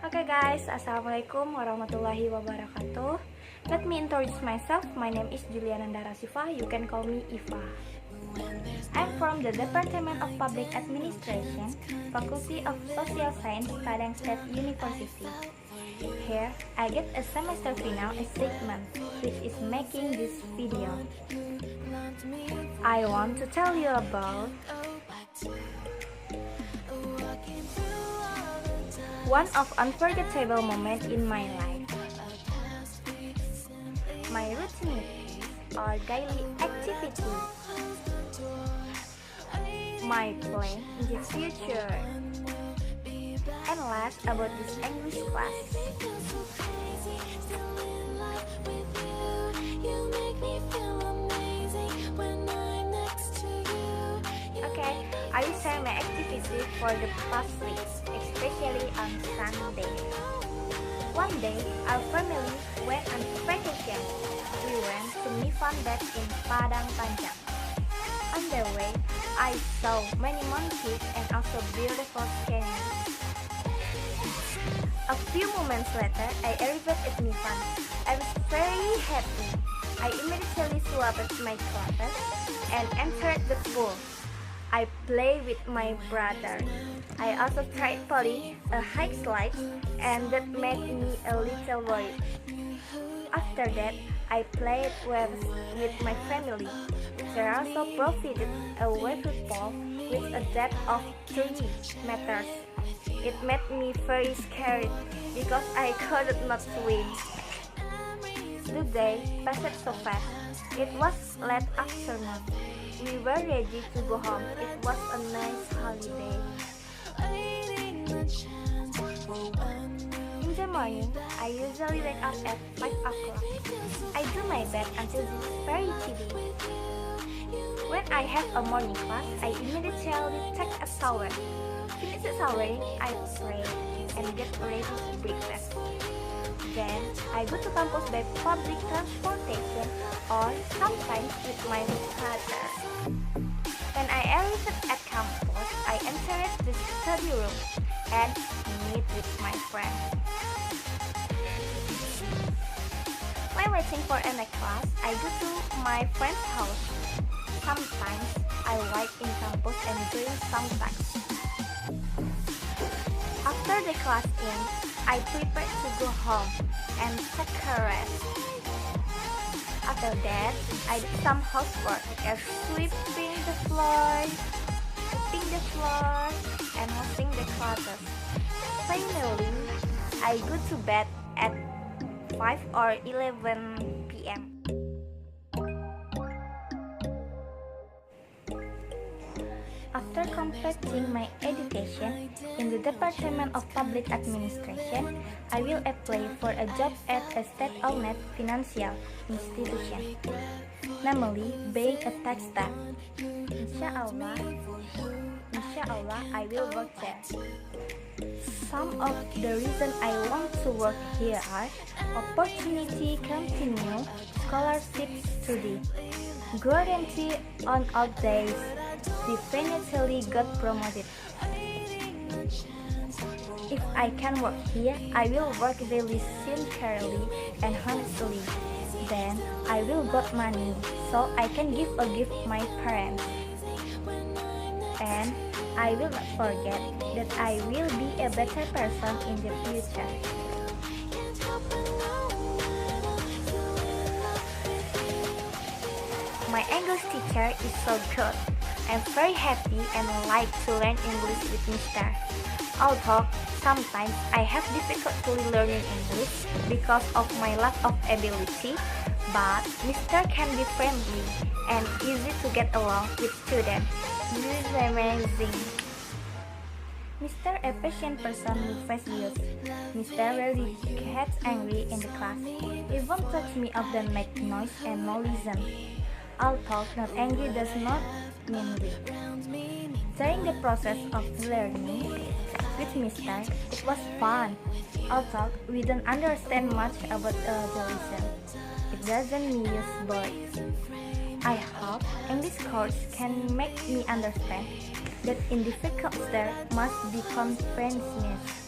Okay guys, Assalamualaikum warahmatullahi wabarakatuh. Let me introduce myself. My name is Nanda Rasifa. You can call me Iva. I'm from the Department of Public Administration, Faculty of Social Science, Padang State University. Here, I get a semester final assignment, which is making this video. I want to tell you about one of unforgettable moments in my life. My routine or daily activity. My plan in the future. And last about this English class. Okay, I will share my activity for the past week, especially on Sunday. One day, our family went on vacation. We went to Mifan Bed in Padang Panjang. On the way, I saw many monkeys and also beautiful scenery. A few moments later, I arrived at Mifan. I was very happy. I immediately swapped my clothes and entered the pool. I played with my brother. I also tried pulling a high slide, and that made me a little worried. After that, I played waves with my family. There also provided a wave pool with a depth of 3 meters. It made me very scared because I could not swim. The day passed so fast. It was late afternoon. We were ready to go home. It was a nice holiday. In the morning, I usually wake up at 5 o'clock. I do my bed until it's very chilly. When I have a morning class, I immediately take a shower. Finish showering, I pray and get ready to breakfast. Then, I go to campus by public transportation or sometimes with my father. When I arrived at campus, I entered the study room and meet with my friend. While waiting for a class, I go to my friend's house. Sometimes, I work in campus and doing some tasks. After the class ends, I prepare to go home and take a rest. After that, I did some housework as sweeping the floor, and washing the clothes. Finally, I go to bed at 5 or 11 p.m. After completing my education in the Department of Public Administration, I will apply for a job at a state-owned financial institution, namely being a tax staff. Inshallah, I will work there. Some of the reasons I want to work here are opportunity, continue, scholarship study, guarantee on all days, definitely got promoted. If I can work here, I will work really sincerely and honestly. Then I will get money so I can give a gift my parents. And I will not forget that I will be a better person in the future. My English teacher is so good. I'm very happy and like to learn English with Mr. Although sometimes I have difficulty learning English because of my lack of ability, but Mr. can be friendly and easy to get along with students. This is amazing. Mr. a patient person with fast views. Mr. rarely gets angry in the class. He won't touch me often make noise and no listen. Although not angry does not mean weak. During the process of learning with Mr., it was fun. Although we don't understand much about the lesson, it doesn't use words. I hope English course can make me understand that in difficult there must be comprehensiveness.